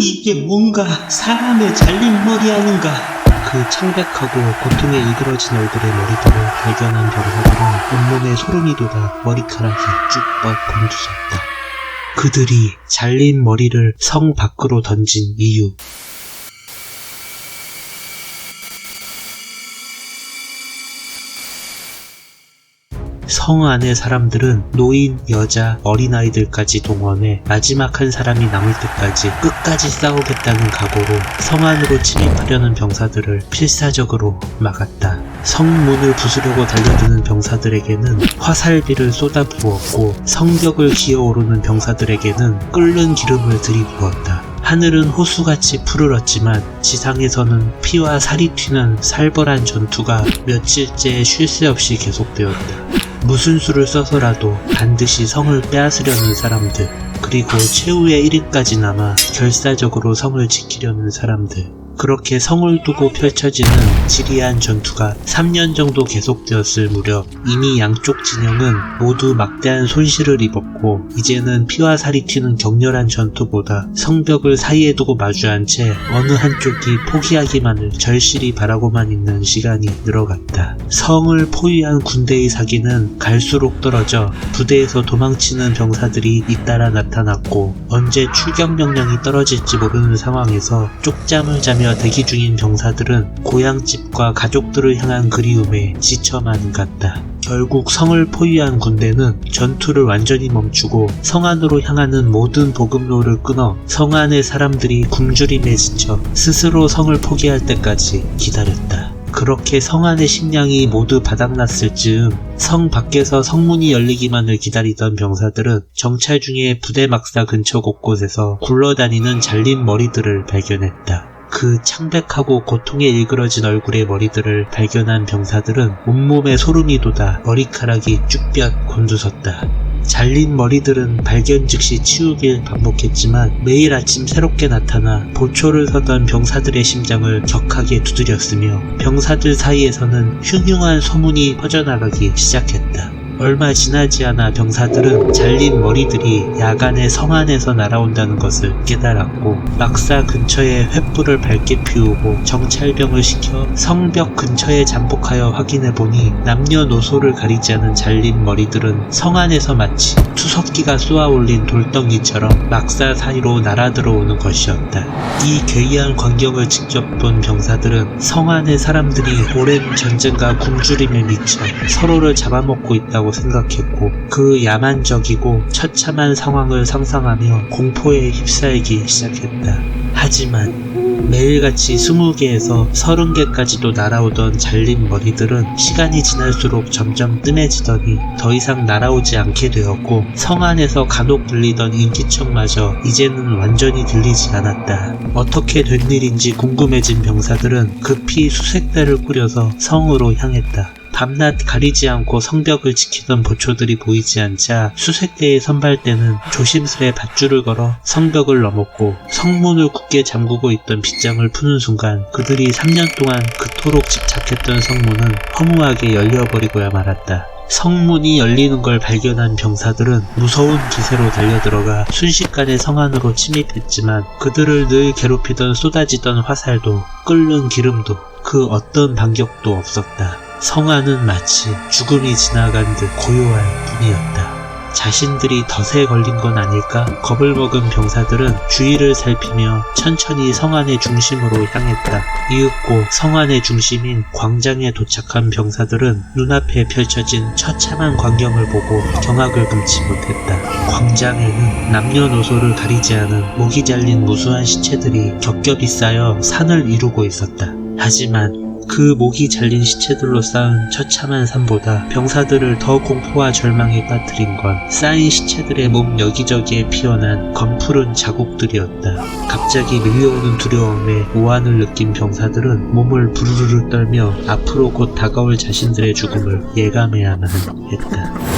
이게 뭔가 사람의 잘린 머리 아닌가. 그 창백하고 고통에 일그러진 얼굴의 머리들을 발견한 병사들은 온몸에 소름이 돋아 머리카락이 쭉 뻗곤두섰다. 그들이 잘린 머리를 성 밖으로 던진 이유. 성 안의 사람들은 노인, 여자, 어린아이들까지 동원해 마지막 한 사람이 남을 때까지 끝까지 싸우겠다는 각오로 성 안으로 침입하려는 병사들을 필사적으로 막았다. 성문을 부수려고 달려드는 병사들에게는 화살비를 쏟아부었고 성벽을 기어오르는 병사들에게는 끓는 기름을 들이부었다. 하늘은 호수같이 푸르렀지만 지상에서는 피와 살이 튀는 살벌한 전투가 며칠째 쉴 새 없이 계속되었다. 무슨 수를 써서라도 반드시 성을 빼앗으려는 사람들, 그리고 최후의 1인까지 남아 결사적으로 성을 지키려는 사람들. 그렇게 성을 두고 펼쳐지는 지리한 전투가 3년 정도 계속되었을 무렵 이미 양쪽 진영은 모두 막대한 손실을 입었고 이제는 피와 살이 튀는 격렬한 전투보다 성벽을 사이에 두고 마주한 채 어느 한쪽이 포기하기만을 절실히 바라고만 있는 시간이 늘어갔다. 성을 포위한 군대의 사기는 갈수록 떨어져 부대에서 도망치는 병사들이 잇따라 나타났고 언제 출격 명령이 떨어질지 모르는 상황에서 쪽잠을 자며 대기 중인 병사들은 고향집과 가족들을 향한 그리움에 지쳐만 갔다. 결국 성을 포위한 군대는 전투를 완전히 멈추고 성 안으로 향하는 모든 보급로를 끊어 성 안의 사람들이 굶주림에 지쳐 스스로 성을 포기할 때까지 기다렸다. 그렇게 성 안의 식량이 모두 바닥났을 즈음 성 밖에서 성문이 열리기만을 기다리던 병사들은 정찰 중에 부대 막사 근처 곳곳에서 굴러다니는 잘린 머리들을 발견했다. 그 창백하고 고통에 일그러진 얼굴의 머리들을 발견한 병사들은 온몸에 소름이 돋아 머리카락이 쭈뼛 곤두섰다. 잘린 머리들은 발견 즉시 치우길 반복했지만 매일 아침 새롭게 나타나 보초를 서던 병사들의 심장을 격하게 두드렸으며 병사들 사이에서는 흉흉한 소문이 퍼져나가기 시작했다. 얼마 지나지 않아 병사들은 잘린 머리들이 야간에 성 안에서 날아온다는 것을 깨달았고 막사 근처에 횃불을 밝게 피우고 정찰병을 시켜 성벽 근처에 잠복하여 확인해보니 남녀노소를 가리지 않은 잘린 머리들은 성 안에서 마치 투석기가 쏘아올린 돌덩이처럼 막사 사이로 날아들어오는 것이었다. 이 괴이한 광경을 직접 본 병사들은 성 안의 사람들이 오랜 전쟁과 굶주림에 미쳐 서로를 잡아먹고 있다고 생각했고 그 야만적이고 처참한 상황을 상상하며 공포에 휩싸이기 시작했다. 하지만 매일같이 20개에서 30개까지도 날아오던 잘린 머리들은 시간이 지날수록 점점 뜸해지더니 더 이상 날아오지 않게 되었고 성 안에서 간혹 들리던 인기척마저 이제는 완전히 들리지 않았다. 어떻게 된 일인지 궁금해진 병사들은 급히 수색대를 꾸려서 성으로 향했다. 밤낮 가리지 않고 성벽을 지키던 보초들이 보이지 않자 수색대의 선발대는 조심스레 밧줄을 걸어 성벽을 넘었고 성문을 굳게 잠그고 있던 빗장을 푸는 순간 그들이 3년 동안 그토록 집착했던 성문은 허무하게 열려버리고야 말았다. 성문이 열리는 걸 발견한 병사들은 무서운 기세로 달려들어가 순식간에 성 안으로 침입했지만 그들을 늘 괴롭히던 쏟아지던 화살도 끓는 기름도 그 어떤 반격도 없었다. 성 안은 마치 죽음이 지나간 듯 고요할 뿐이었다. 자신들이 덫에 걸린 건 아닐까? 겁을 먹은 병사들은 주위를 살피며 천천히 성 안의 중심으로 향했다. 이윽고 성 안의 중심인 광장에 도착한 병사들은 눈앞에 펼쳐진 처참한 광경을 보고 경악을 금치 못했다. 광장에는 남녀노소를 가리지 않은 목이 잘린 무수한 시체들이 겹겹이 쌓여 산을 이루고 있었다. 하지만 그 목이 잘린 시체들로 쌓은 처참한 산보다 병사들을 더 공포와 절망에 빠뜨린 건 쌓인 시체들의 몸 여기저기에 피어난 검푸른 자국들이었다. 갑자기 밀려오는 두려움에 오한을 느낀 병사들은 몸을 부르르 떨며 앞으로 곧 다가올 자신들의 죽음을 예감해야만 했다.